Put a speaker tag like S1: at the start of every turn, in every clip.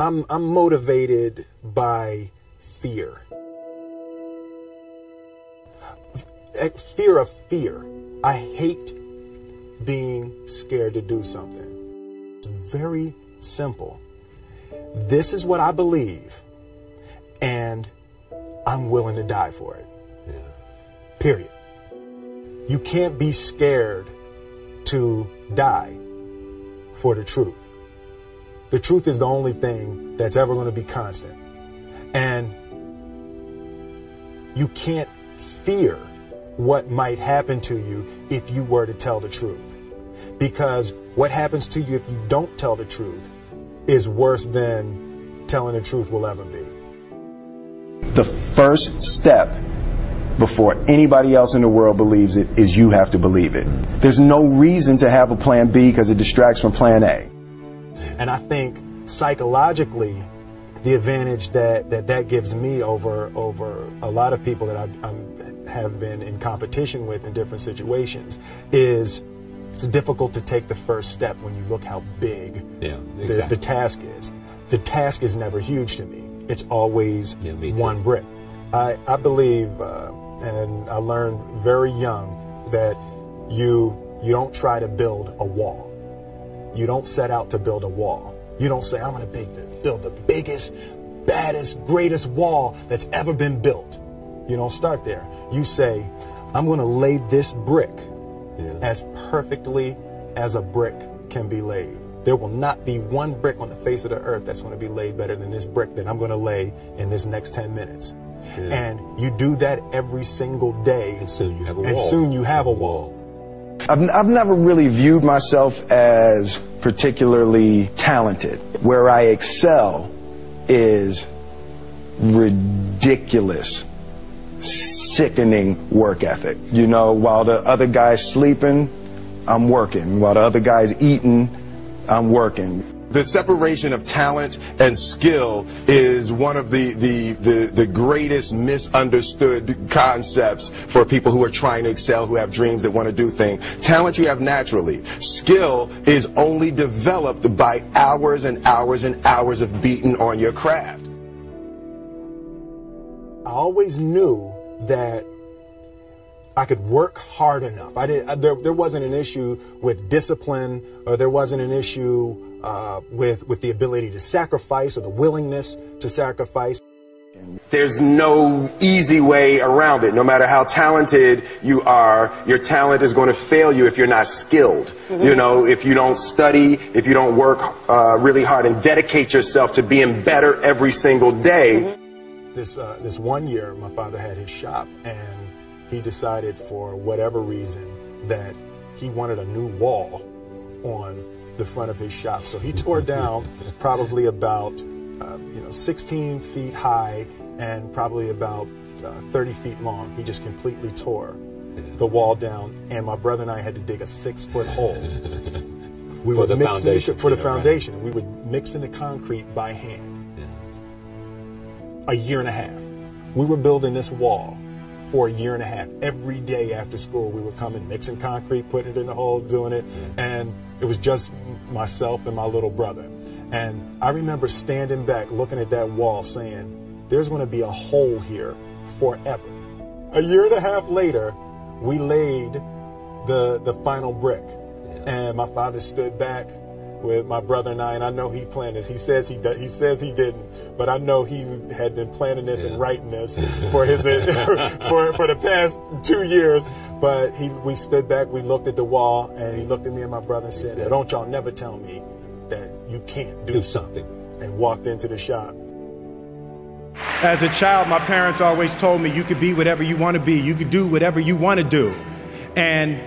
S1: I'm motivated by fear. Fear of fear. I hate being scared to do something. It's very simple. This is what I believe, and I'm willing to die for it. Yeah. Period. You can't be scared to die for the truth. The truth is the only thing that's ever going to be constant. And you can't fear what might happen to you if you were to tell the truth. Because what happens to you if you don't tell the truth is worse than telling the truth will ever be.
S2: The first step before anybody else in the world believes it is you have to believe it. There's no reason to have a plan B because it distracts from plan A.
S1: And I think psychologically, the advantage that gives me over a lot of people that I have been in competition with in different situations is it's difficult to take the first step when you look how big the task is. The task is never huge to me. It's always one brick. I believe, and I learned very young, that you don't try to build a wall. You don't set out to build a wall. You don't say, I'm going to build the biggest, baddest, greatest wall that's ever been built. You don't start there. You say, I'm going to lay this brick as perfectly as a brick can be laid. There will not be one brick on the face of the earth that's going to be laid better than this brick that I'm going to lay in this next 10 minutes. Yeah. And you do that every single day.
S3: And soon you have a wall.
S1: And soon you have a wall.
S2: I've never really viewed myself as particularly talented. Where I excel is ridiculous, sickening work ethic. You know, while the other guy's sleeping, I'm working. While the other guy's eating, I'm working.
S4: The separation of talent and skill is one of the greatest misunderstood concepts for people who are trying to excel, who have dreams that want to do things. Talent you have naturally. Skill is only developed by hours and hours and hours of beating on your craft.
S1: I always knew that I could work hard enough. There wasn't an issue with discipline, or there wasn't an issue with the ability to sacrifice or the willingness to sacrifice.
S4: There's no easy way around it. No matter how talented you are, your talent is going to fail you if you're not skilled. Mm-hmm. You know, if you don't study, if you don't work really hard and dedicate yourself to being better every single day.
S1: Mm-hmm. This one year, my father had his shop, and he decided for whatever reason that he wanted a new wall on the front of his shop. So he tore down probably about 16 feet high and probably about 30 feet long. He just completely tore the wall down, and my brother and I had to dig a 6-foot hole. We
S3: for the
S1: foundation. And we would mix in the concrete by hand. A year and a half. We were building this wall for a year and a half. Every day after school, we were coming, mixing concrete, putting it in the hole, doing it. And it was just myself and my little brother. And I remember standing back, looking at that wall, saying, there's going to be a hole here forever. A year and a half later, we laid the final brick. And my father stood back with my brother and I know he planned this. He says he didn't, but I know he had been planning this and writing this for his for the past 2 years. But we stood back, we looked at the wall, and he looked at me and my brother and said, "Now, don't y'all never tell me that you can't do something," and walked into the shop.
S5: As a child, my parents always told me you could be whatever you want to be, you could do whatever you want to do. And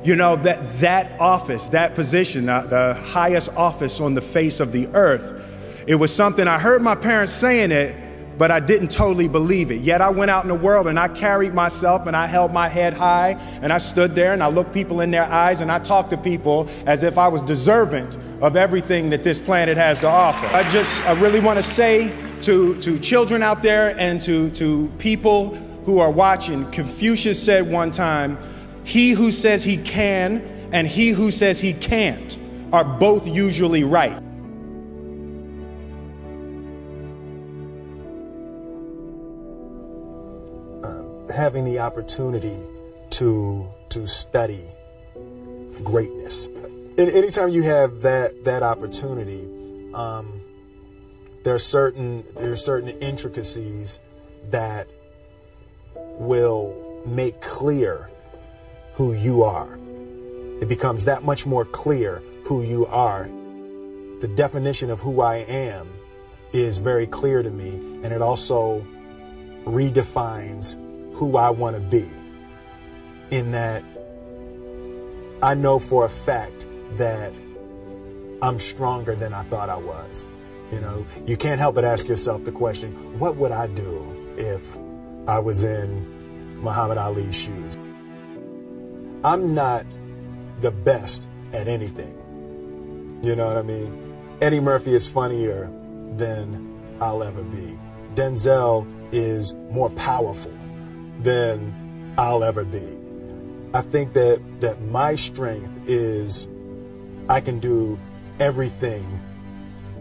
S5: you know, that office, that position, the highest office on the face of the earth, it was something I heard my parents saying it, but I didn't totally believe it. Yet I went out in the world and I carried myself and I held my head high and I stood there and I looked people in their eyes and I talked to people as if I was deserving of everything that this planet has to offer. I really want to say to children out there and to people who are watching, Confucius said one time, he who says he can and he who says he can't are both usually right.
S1: having the opportunity to study greatness. Anytime you have that opportunity, there are certain intricacies that will make clear who you are. It becomes that much more clear who you are. The definition of who I am is very clear to me, and it also redefines who I want to be, in that I know for a fact that I'm stronger than I thought I was. You know, you can't help but ask yourself the question, what would I do if I was in Muhammad Ali's shoes? I'm not the best at anything. You know what I mean? Eddie Murphy is funnier than I'll ever be. Denzel is more powerful than I'll ever be. I think that my strength is I can do everything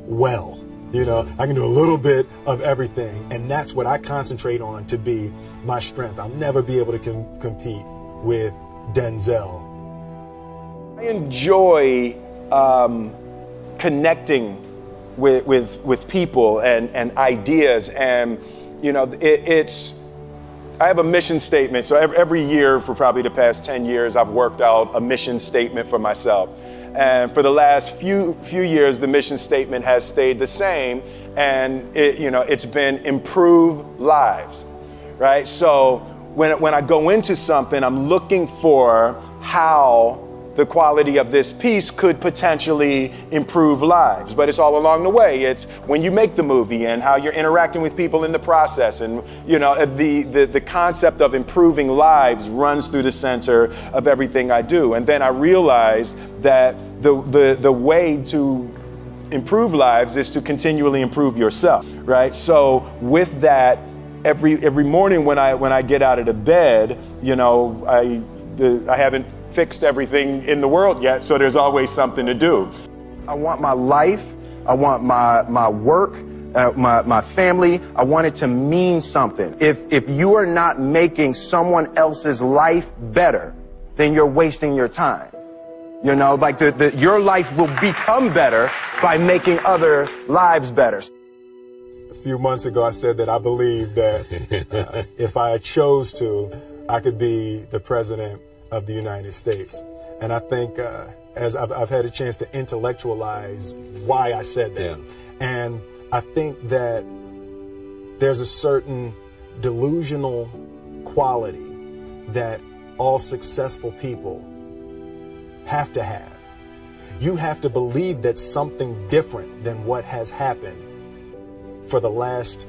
S1: well. You know, I can do a little bit of everything, and that's what I concentrate on to be my strength. I'll never be able to compete with Denzel.
S2: I enjoy connecting with people and ideas, and you know, I have a mission statement. So every year for probably the past 10 years, I've worked out a mission statement for myself. And for the last few years, the mission statement has stayed the same, and it's been improve lives, right? So when I go into something, I'm looking for how the quality of this piece could potentially improve lives. But it's all along the way. It's when you make the movie and how you're interacting with people in the process. And the concept of improving lives runs through the center of everything I do. And then I realized that the way to improve lives is to continually improve yourself, right? So with that, every morning when I get out of the bed, I haven't fixed everything in the world yet, so there's always something to do. I want my life, I want my work, my family, I want it to mean something. If you are not making someone else's life better, then you're wasting your time. Like your life will become better by making other lives better.
S1: A few months ago, I said that I believe that if I chose to, I could be the president of the United States. And I think as I've had a chance to intellectualize why I said that. Yeah. And I think that there's a certain delusional quality that all successful people have to have. You have to believe that something different than what has happened for the last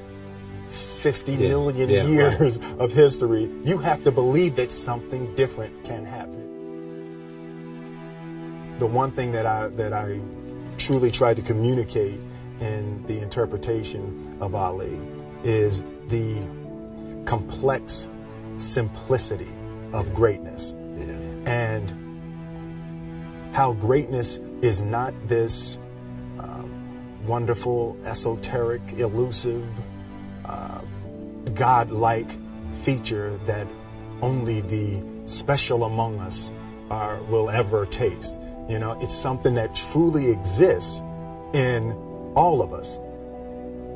S1: 50 million years of history. You have to believe that something different can happen. The one thing that I truly tried to communicate in the interpretation of Ali is the complex simplicity of greatness. And how greatness is not this wonderful, esoteric, elusive, God-like feature that only the special among us will ever taste. It's something that truly exists in all of us.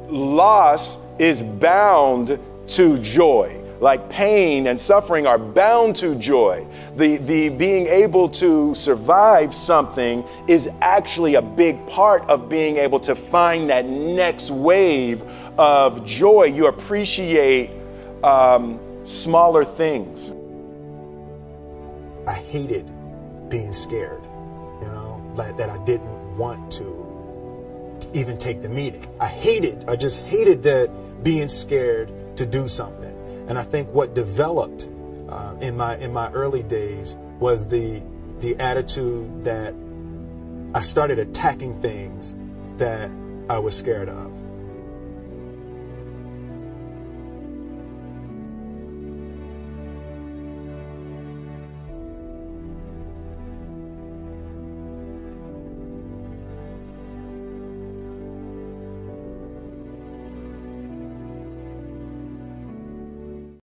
S2: Loss is bound to joy. Like pain and suffering are bound to joy. The being able to survive something is actually a big part of being able to find that next wave of joy. You appreciate smaller things.
S1: I hated being scared, that I didn't want to even take the meeting. I just hated that being scared to do something. And I think what developed in my early days was the attitude that I started attacking things that I was scared of.